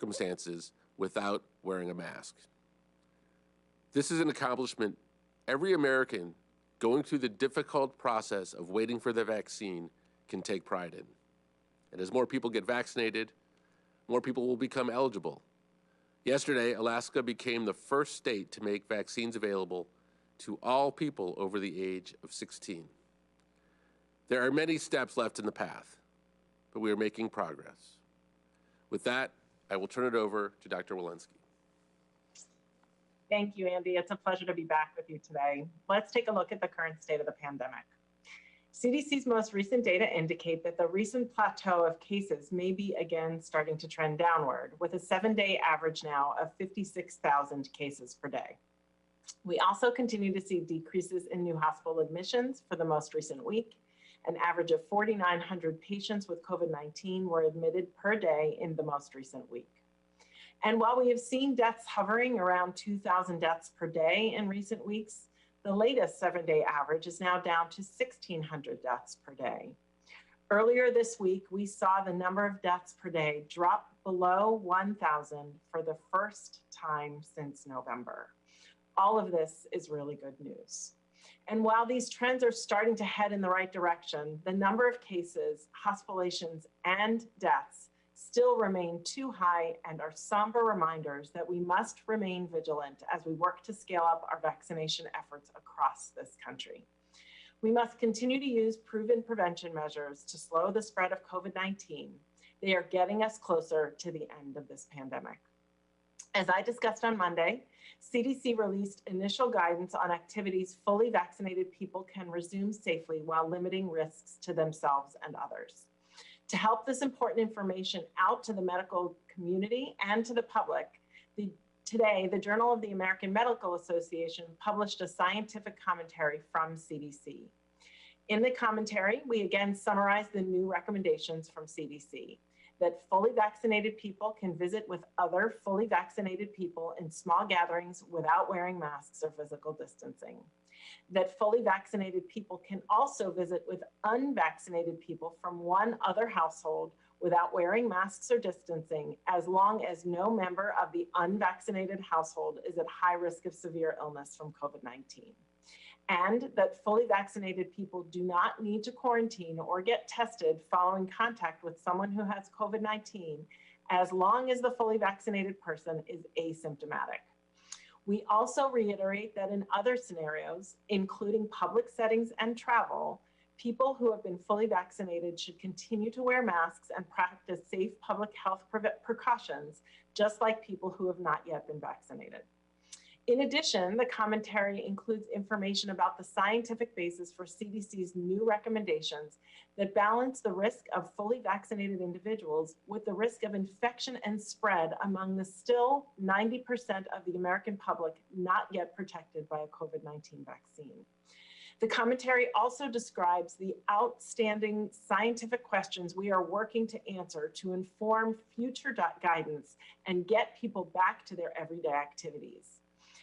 circumstances without wearing a mask. This is an accomplishment every American going through the difficult process of waiting for the vaccine can take pride in. And as more people get vaccinated, more people will become eligible. Yesterday, Alaska became the first state to make vaccines available to all people over the age of 16. There are many steps left in the path, but we are making progress. With that, I will turn it over to Dr. Walensky. Thank you, Andy. It's a pleasure to be back with you today. Let's take a look at the current state of the pandemic. CDC's most recent data indicate that the recent plateau of cases may be again starting to trend downward, with a 7-day average now of 56,000 cases per day. We also continue to see decreases in new hospital admissions for the most recent week. An average of 4,900 patients with COVID-19 were admitted per day in the most recent week. And while we have seen deaths hovering around 2,000 deaths per day in recent weeks, the latest 7-day average is now down to 1,600 deaths per day. Earlier this week, we saw the number of deaths per day drop below 1,000 for the first time since November. All of this is really good news. And while these trends are starting to head in the right direction, the number of cases, hospitalizations, and deaths still remain too high and are somber reminders that we must remain vigilant as we work to scale up our vaccination efforts across this country. We must continue to use proven prevention measures to slow the spread of COVID-19. They are getting us closer to the end of this pandemic. As I discussed on Monday, CDC released initial guidance on activities fully vaccinated people can resume safely while limiting risks to themselves and others. To help this important information out to the medical community and to the public, today, the Journal of the American Medical Association published a scientific commentary from CDC. In the commentary, we again summarize the new recommendations from CDC, that fully vaccinated people can visit with other fully vaccinated people in small gatherings without wearing masks or physical distancing. That fully vaccinated people can also visit with unvaccinated people from one other household without wearing masks or distancing, as long as no member of the unvaccinated household is at high risk of severe illness from COVID-19. And that fully vaccinated people do not need to quarantine or get tested following contact with someone who has COVID-19, as long as the fully vaccinated person is asymptomatic. We also reiterate that in other scenarios, including public settings and travel, people who have been fully vaccinated should continue to wear masks and practice safe public health precautions, just like people who have not yet been vaccinated. In addition, the commentary includes information about the scientific basis for CDC's new recommendations that balance the risk of fully vaccinated individuals with the risk of infection and spread among the still 90% of the American public not yet protected by a COVID-19 vaccine. The commentary also describes the outstanding scientific questions we are working to answer to inform future guidance and get people back to their everyday activities.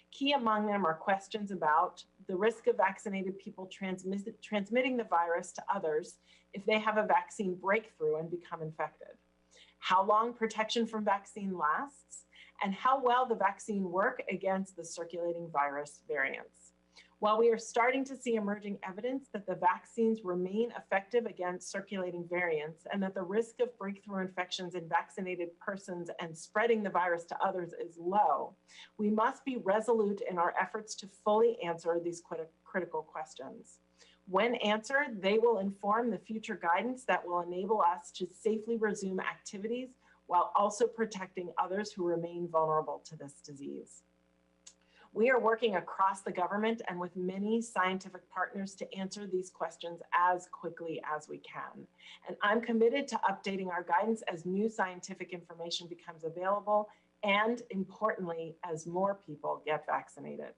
Key among them are questions about the risk of vaccinated people transmitting the virus to others if they have a vaccine breakthrough and become infected, how long protection from vaccine lasts, and how well the vaccine work against the circulating virus variants. While we are starting to see emerging evidence that the vaccines remain effective against circulating variants and that the risk of breakthrough infections in vaccinated persons and spreading the virus to others is low, we must be resolute in our efforts to fully answer these critical questions. When answered, they will inform the future guidance that will enable us to safely resume activities while also protecting others who remain vulnerable to this disease. We are working across the government and with many scientific partners to answer these questions as quickly as we can. And I'm committed to updating our guidance as new scientific information becomes available and, importantly, as more people get vaccinated.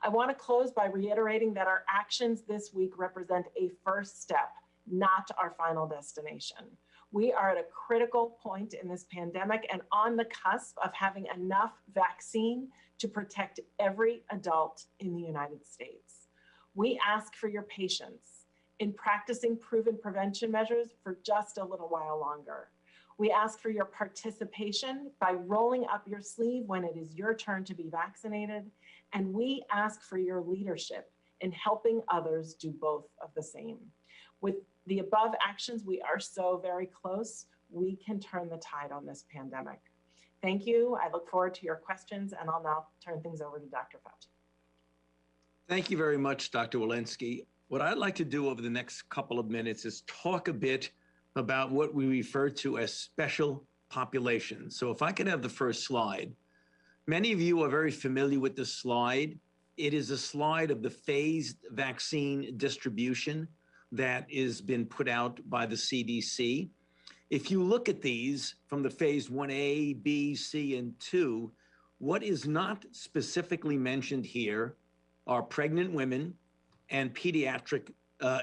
I want to close by reiterating that our actions this week represent a first step, not our final destination. We are at a critical point in this pandemic and on the cusp of having enough vaccine to protect every adult in the United States. We ask for your patience in practicing proven prevention measures for just a little while longer. We ask for your participation by rolling up your sleeve when it is your turn to be vaccinated. And we ask for your leadership in helping others do both of the same. With the above actions, we are so very close. We can turn the tide on this pandemic. Thank you. I look forward to your questions, and I'll now turn things over to Dr. Fauci. Thank you very much, Dr. Walensky. What I'd like to do over the next couple of minutes is talk a bit about what we refer to as special populations. So if I could have the first slide. Many of you are very familiar with this slide. It is a slide of the phased vaccine distribution that has been put out by the CDC. If you look at these from the phase 1A, B, C, and 2, what is not specifically mentioned here are pregnant women and pediatric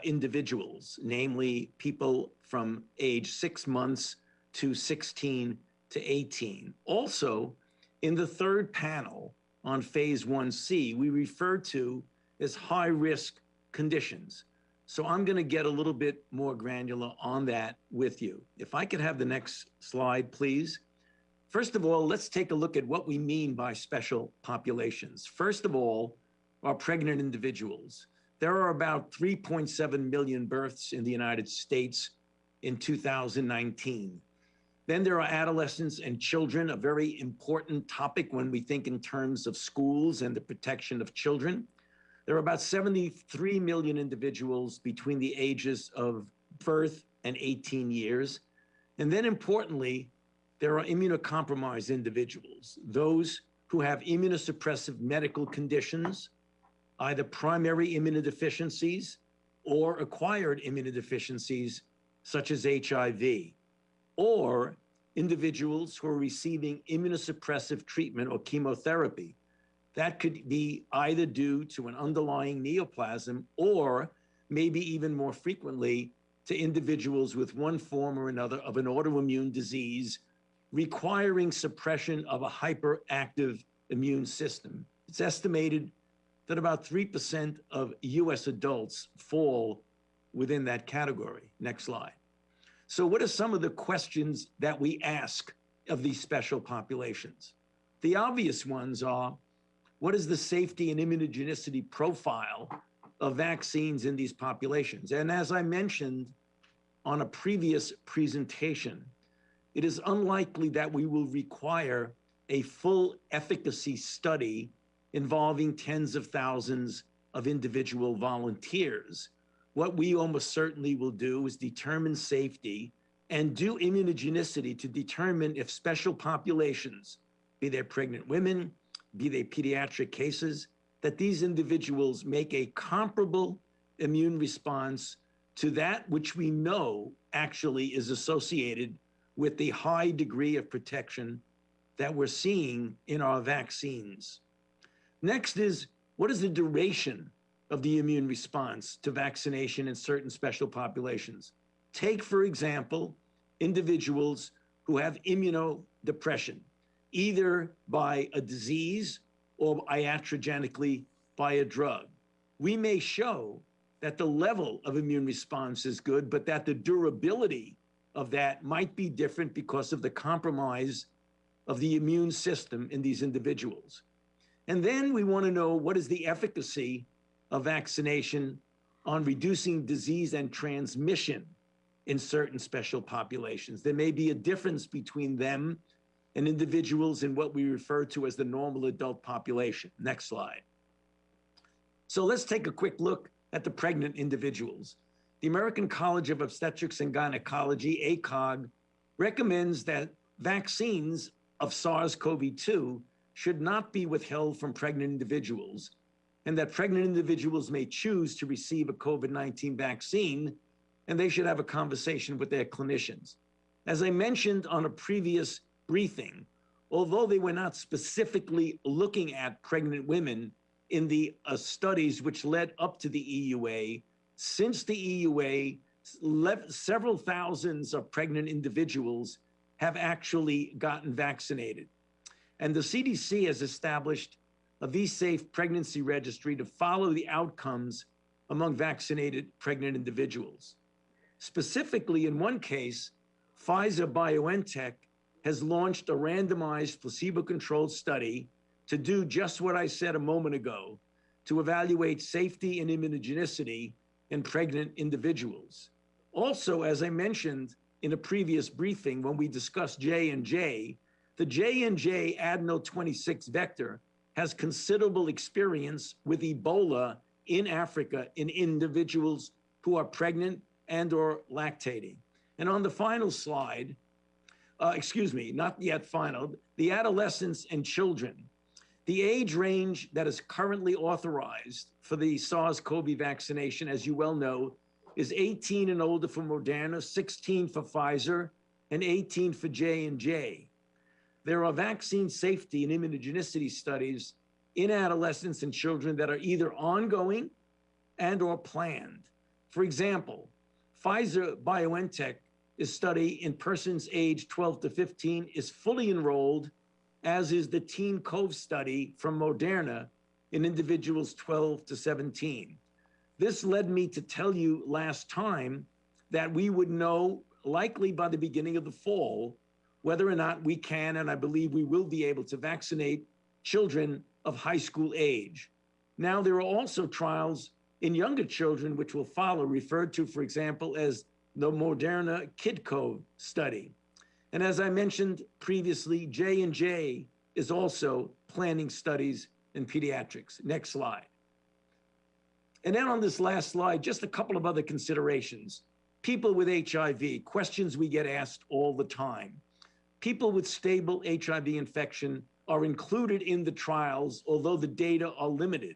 individuals, namely people from age 6 months to 16 to 18. Also, in the third panel on phase 1C, we refer to as high-risk conditions. So I'm going to get a little bit more granular on that with you. If I could have the next slide, please. First of all, let's take a look at what we mean by special populations. First of all, are pregnant individuals. There are about 3.7 million births in the United States in 2019. Then there are adolescents and children, a very important topic when we think in terms of schools and the protection of children. There are about 73 million individuals between the ages of birth and 18 years. And then importantly, there are immunocompromised individuals, those who have immunosuppressive medical conditions, either primary immunodeficiencies or acquired immunodeficiencies such as HIV, or individuals who are receiving immunosuppressive treatment or chemotherapy. That could be either due to an underlying neoplasm or maybe even more frequently to individuals with one form or another of an autoimmune disease requiring suppression of a hyperactive immune system. It's estimated that about 3% of US adults fall within that category. Next slide. So what are some of the questions that we ask of these special populations? The obvious ones are, what is the safety and immunogenicity profile of vaccines in these populations? And as I mentioned on a previous presentation, it is unlikely that we will require a full efficacy study involving tens of thousands of individual volunteers. What we almost certainly will do is determine safety and do immunogenicity to determine if special populations, be they pregnant women, be they pediatric cases, that these individuals make a comparable immune response to that which we know actually is associated with the high degree of protection that we're seeing in our vaccines. Next is, what is the duration of the immune response to vaccination in certain special populations? Take, for example, individuals who have immunodepression, either by a disease or iatrogenically by a drug. We may show that the level of immune response is good, but that the durability of that might be different because of the compromise of the immune system in these individuals. And then we want to know, what is the efficacy of vaccination on reducing disease and transmission in certain special populations? There may be a difference between them and individuals in what we refer to as the normal adult population. Next slide. So let's take a quick look at the pregnant individuals. The American College of Obstetrics and Gynecology, ACOG, recommends that vaccines of SARS-CoV-2 should not be withheld from pregnant individuals, and that pregnant individuals may choose to receive a COVID-19 vaccine, and they should have a conversation with their clinicians. As I mentioned on a previous briefing, although they were not specifically looking at pregnant women in the studies which led up to the EUA, since the EUA, several thousands of pregnant individuals have actually gotten vaccinated. And the CDC has established a V-Safe pregnancy registry to follow the outcomes among vaccinated pregnant individuals. Specifically, in one case, Pfizer-BioNTech has launched a randomized placebo-controlled study to do just what I said a moment ago, to evaluate safety and immunogenicity in pregnant individuals. Also, as I mentioned in a previous briefing when we discussed J&J, the J&J adeno 26 vector has considerable experience with Ebola in Africa in individuals who are pregnant and or lactating. And on the final slide, not yet final, the adolescents and children. The age range that is currently authorized for the SARS-CoV vaccination, as you well know, is 18 and older for Moderna, 16 for Pfizer, and 18 for J&J. There are vaccine safety and immunogenicity studies in adolescents and children that are either ongoing and or planned. For example, Pfizer-BioNTech study in persons aged 12 to 15 is fully enrolled, as is the Teen Cove study from Moderna in individuals 12 to 17. This led me to tell you last time that we would know likely by the beginning of the fall whether or not we can, and I believe we will be able to vaccinate children of high school age. Now, there are also trials in younger children which will follow, referred to, for example, as the Moderna Kid Cove study. And as I mentioned previously, J&J is also planning studies in pediatrics. Next slide. And then on this last slide, just a couple of other considerations. People with HIV, questions we get asked all the time. People with stable HIV infection are included in the trials, although the data are limited.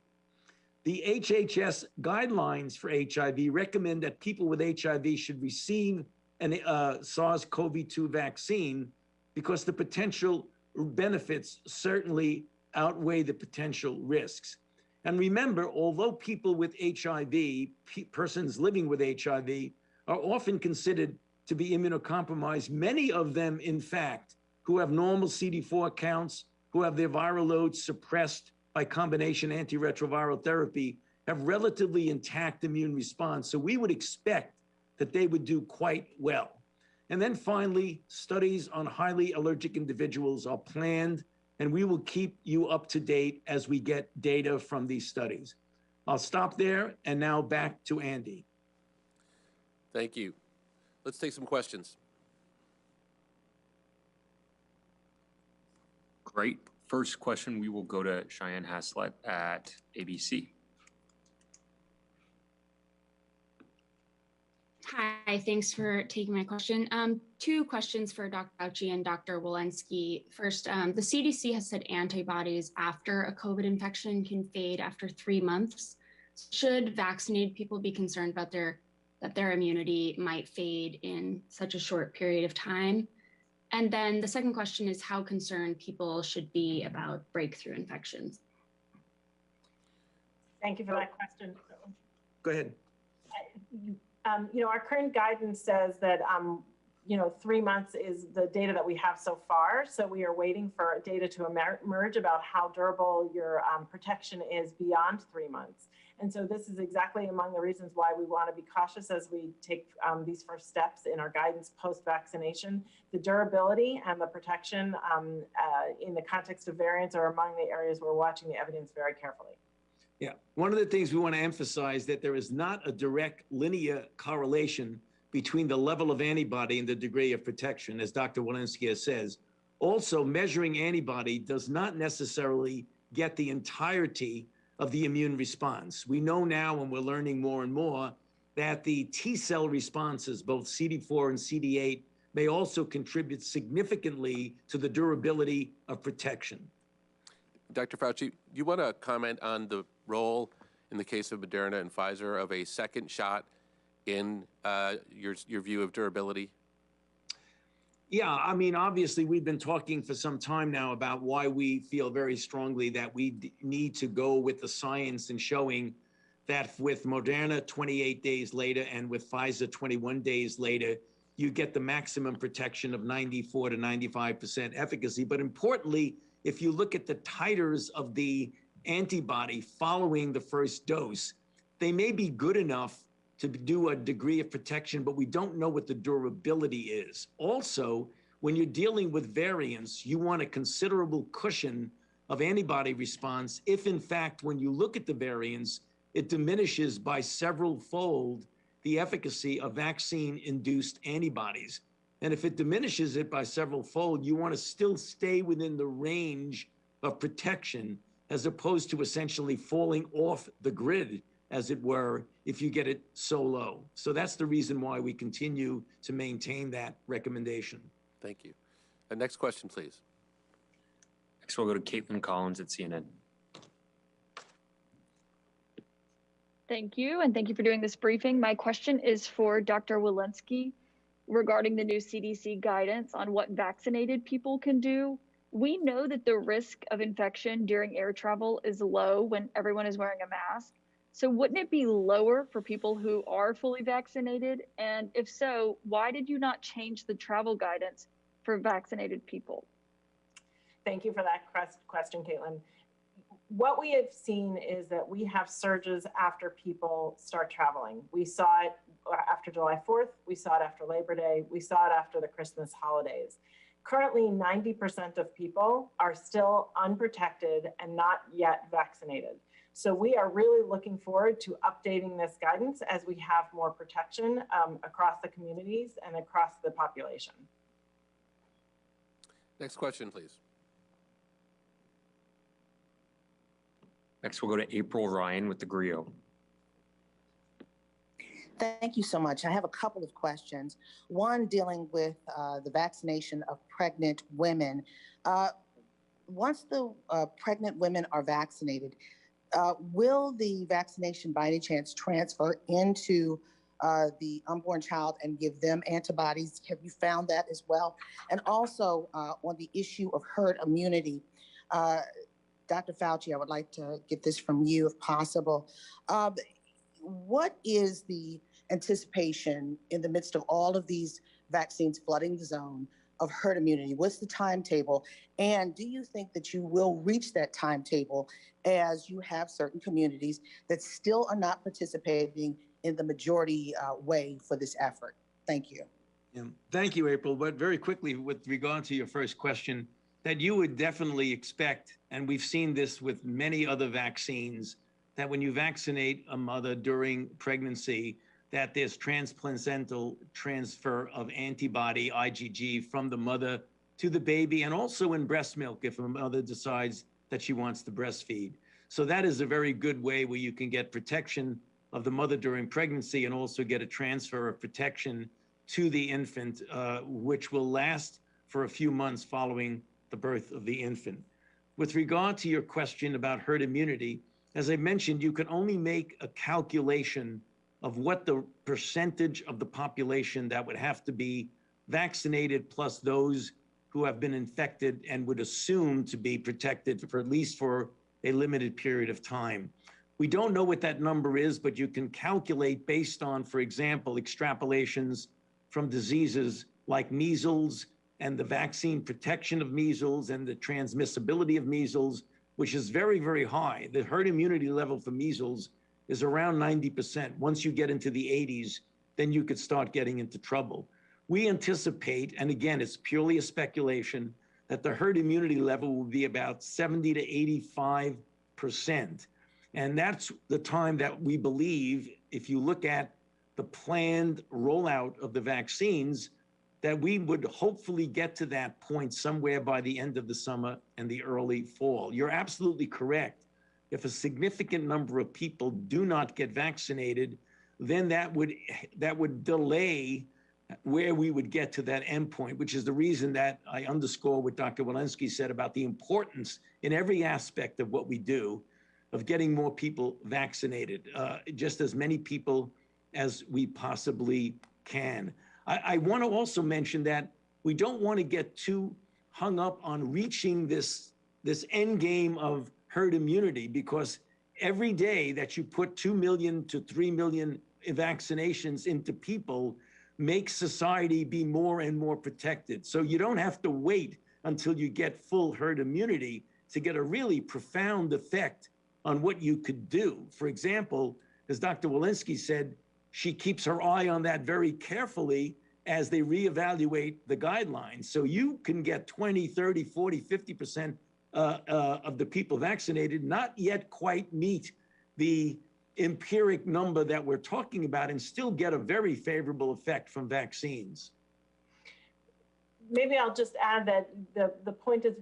The HHS guidelines for HIV recommend that people with HIV should receive a SARS-CoV-2 vaccine because the potential benefits certainly outweigh the potential risks. And remember, although people with HIV, persons living with HIV, are often considered to be immunocompromised, many of them, in fact, who have normal CD4 counts, who have their viral loads suppressed by combination antiretroviral therapy, have relatively intact immune response. So we would expect that they would do quite well. And then finally, studies on highly allergic individuals are planned, and we will keep you up to date as we get data from these studies. I'll stop there, and now back to Andy. Thank you. Let's take some questions. Great. First question, we will go to Cheyenne Haslett at ABC. Hi, thanks for taking my question. Two questions for Dr. Fauci and Dr. Walensky. First, the CDC has said antibodies after a COVID infection can fade after 3 months. Should vaccinated people be concerned about that their immunity might fade in such a short period of time? And then the second question is how concerned people should be about breakthrough infections. Thank you for that question. Go ahead. Our current guidance says that, 3 months is the data that we have so far. So we are waiting for data to emerge about how durable your protection is beyond 3 months. And so this is exactly among the reasons why we want to be cautious as we take these first steps in our guidance post-vaccination. The durability and the protection in the context of variants are among the areas we're watching the evidence very carefully. Yeah, one of the things we want to emphasize that there is not a direct linear correlation between the level of antibody and the degree of protection, as Dr. Walensky says. Also, measuring antibody does not necessarily get the entirety of the immune response. We know now, and we're learning more and more, that the T cell responses, both CD4 and CD8, may also contribute significantly to the durability of protection. Dr. Fauci, do you want to comment on the role in the case of Moderna and Pfizer of a second shot in your view of durability? Yeah, I mean, obviously, we've been talking for some time now about why we feel very strongly that we need to go with the science and showing that with Moderna 28 days later and with Pfizer 21 days later, you get the maximum protection of 94 to 95% efficacy. But importantly, if you look at the titers of the antibody following the first dose, they may be good enough to do a degree of protection, but we don't know what the durability is. Also, when you're dealing with variants, you want a considerable cushion of antibody response if, in fact, when you look at the variants, it diminishes by several fold the efficacy of vaccine-induced antibodies. And if it diminishes it by several fold, you want to still stay within the range of protection as opposed to essentially falling off the grid, as it were, if you get it so low. So that's the reason why we continue to maintain that recommendation. Thank you. Next question, please. Next, we'll go to Caitlin Collins at CNN. Thank you, and thank you for doing this briefing. My question is for Dr. Walensky regarding the new CDC guidance on what vaccinated people can do. We know that the risk of infection during air travel is low when everyone is wearing a mask. So wouldn't it be lower for people who are fully vaccinated? And if so, why did you not change the travel guidance for vaccinated people? Thank you for that question, Caitlin. What we have seen is that we have surges after people start traveling. We saw it after July 4th, we saw it after Labor Day, we saw it after the Christmas holidays. Currently, 90% of people are still unprotected and not yet vaccinated. So we are really looking forward to updating this guidance as we have more protection across the communities and across the population. Next question, please. Next, we'll go to April Ryan with the Grio. Thank you so much. I have a couple of questions. One dealing with the vaccination of pregnant women. Once the pregnant women are vaccinated, will the vaccination by any chance transfer into the unborn child and give them antibodies? Have you found that as well? And also on the issue of herd immunity, Dr. Fauci, I would like to get this from you if possible. What is the anticipation in the midst of all of these vaccines flooding the zone of herd immunity? What's the timetable? And do you think that you will reach that timetable as you have certain communities that still are not participating in the majority way for this effort? Thank you. Yeah. Thank you, April. But very quickly, with regard to your first question, that you would definitely expect, and we've seen this with many other vaccines, that when you vaccinate a mother during pregnancy, that there's transplacental transfer of antibody, IgG, from the mother to the baby, and also in breast milk if a mother decides that she wants to breastfeed. So that is a very good way where you can get protection of the mother during pregnancy and also get a transfer of protection to the infant, which will last for a few months following the birth of the infant. With regard to your question about herd immunity, as I mentioned, you can only make a calculation of what the percentage of the population that would have to be vaccinated plus those who have been infected and would assume to be protected for at least for a limited period of time. We don't know what that number is, but you can calculate based on, for example, extrapolations from diseases like measles and the vaccine protection of measles and the transmissibility of measles, which is very, very high. The herd immunity level for measles is around 90%. Once you get into the 80s, then you could start getting into trouble. We anticipate, and again, it's purely a speculation, that the herd immunity level will be about 70 to 85%. And that's the time that we believe, if you look at the planned rollout of the vaccines, that we would hopefully get to that point somewhere by the end of the summer and the early fall. You're absolutely correct. If a significant number of people do not get vaccinated, then that would delay where we would get to that endpoint, which is the reason that I underscore what Dr. Walensky said about the importance in every aspect of what we do of getting more people vaccinated, just as many people as we possibly can. I want to also mention that we don't want to get too hung up on reaching this end game of herd immunity, because every day that you put 2 million to 3 million vaccinations into people makes society be more and more protected. So you don't have to wait until you get full herd immunity to get a really profound effect on what you could do. For example, as Dr. Walensky said, she keeps her eye on that very carefully as they reevaluate the guidelines. So you can get 20, 30, 40, 50% of the people vaccinated, not yet quite meet the empiric number that we're talking about, and still get a very favorable effect from vaccines. Maybe I'll just add that the point is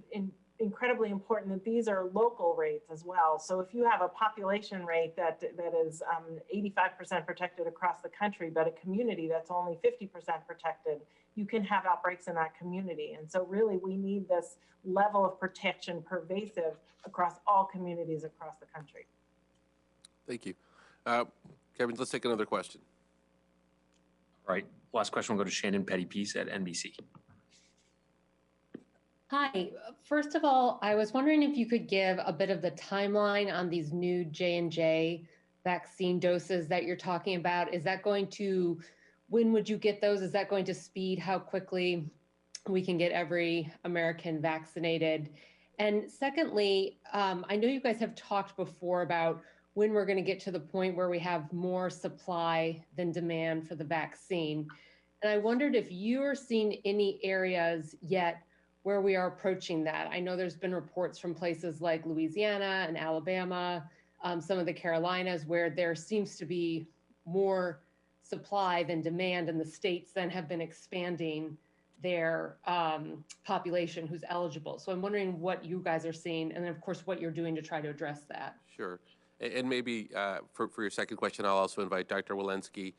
incredibly important that these are local rates as well. So if you have a population rate that is 85% protected across the country, but a community that's only 50% protected, you can have outbreaks in that community. And so really we need this level of protection pervasive across all communities across the country. Thank you. Kevin, let's take another question. All right, last question will go to Shannon Petty-Peace at NBC. Hi. First of all, I was wondering if you could give a bit of the timeline on these new J&J vaccine doses that you're talking about. Is that going to, when would you get those? Is that going to speed how quickly we can get every American vaccinated? And secondly, I know you guys have talked before about when we're going to get to the point where we have more supply than demand for the vaccine. And I wondered if you're seeing any areas yet where we are approaching that. I know there's been reports from places like Louisiana and Alabama, some of the Carolinas, where there seems to be more supply than demand, and the states then have been expanding their population who's eligible. So I'm wondering what you guys are seeing, and then of course what you're doing to try to address that. Sure. And maybe for your second question, I'll also invite Dr. Walensky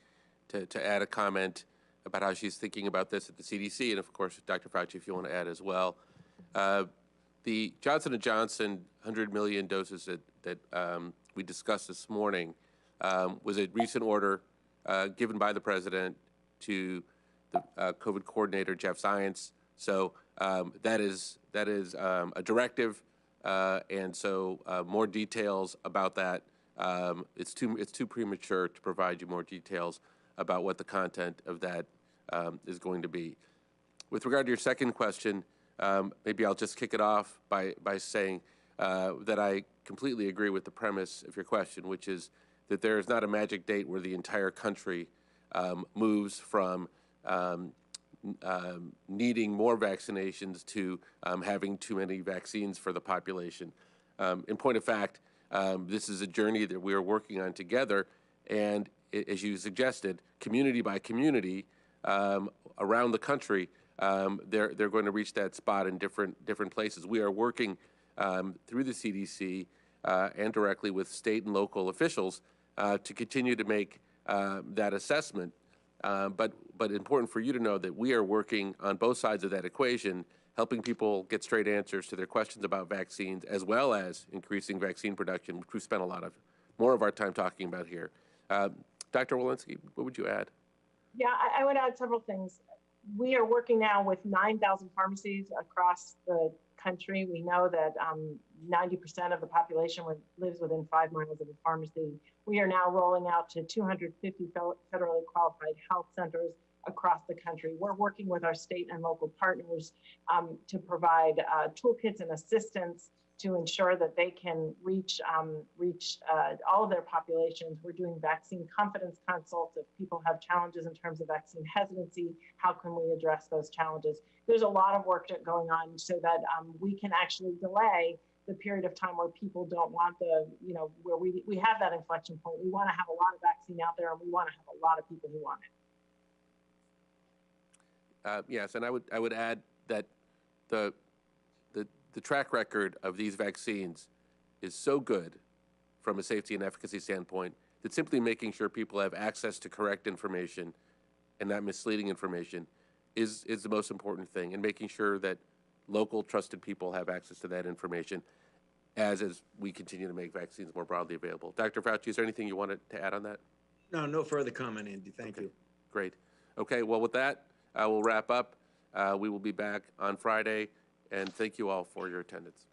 to add a comment about how she's thinking about this at the CDC, and of course, Dr. Fauci, if you want to add as well. The Johnson & Johnson 100 million doses that we discussed this morning was a recent order given by the president to the COVID coordinator, Jeff Zients. So that is a directive, and so more details about that. It's too premature to provide you more details about what the content of that is going to be. With regard to your second question, maybe I'll just kick it off by saying that I completely agree with the premise of your question, which is that there is not a magic date where the entire country moves from needing more vaccinations to having too many vaccines for the population. In point of fact, this is a journey that we are working on together, and as you suggested, community by community around the country, they're going to reach that spot in different places. We are working through the CDC and directly with state and local officials to continue to make that assessment. But important for you to know that we are working on both sides of that equation, helping people get straight answers to their questions about vaccines, as well as increasing vaccine production, which we've spent more of our time talking about here. Dr. Walensky, what would you add? Yeah, I would add several things. We are working now with 9,000 pharmacies across the country. We know that 90% of the population lives within 5 miles of a pharmacy. We are now rolling out to 250 federally qualified health centers across the country. We're working with our state and local partners to provide toolkits and assistance to ensure that they can reach all of their populations. We're doing vaccine confidence consults. If people have challenges in terms of vaccine hesitancy, how can we address those challenges? There's a lot of work going on so that we can actually delay the period of time where people don't want where we have that inflection point. We want to have a lot of vaccine out there, and we want to have a lot of people who want it. Yes, and I would add that the track record of these vaccines is so good from a safety and efficacy standpoint that simply making sure people have access to correct information and not misleading information is the most important thing, and making sure that local trusted people have access to that information as we continue to make vaccines more broadly available. Dr. Fauci, is there anything you wanted to add on that? No further comment, Andy. Thank you. Great. Okay, well, with that, we'll wrap up. We will be back on Friday, and thank you all for your attendance.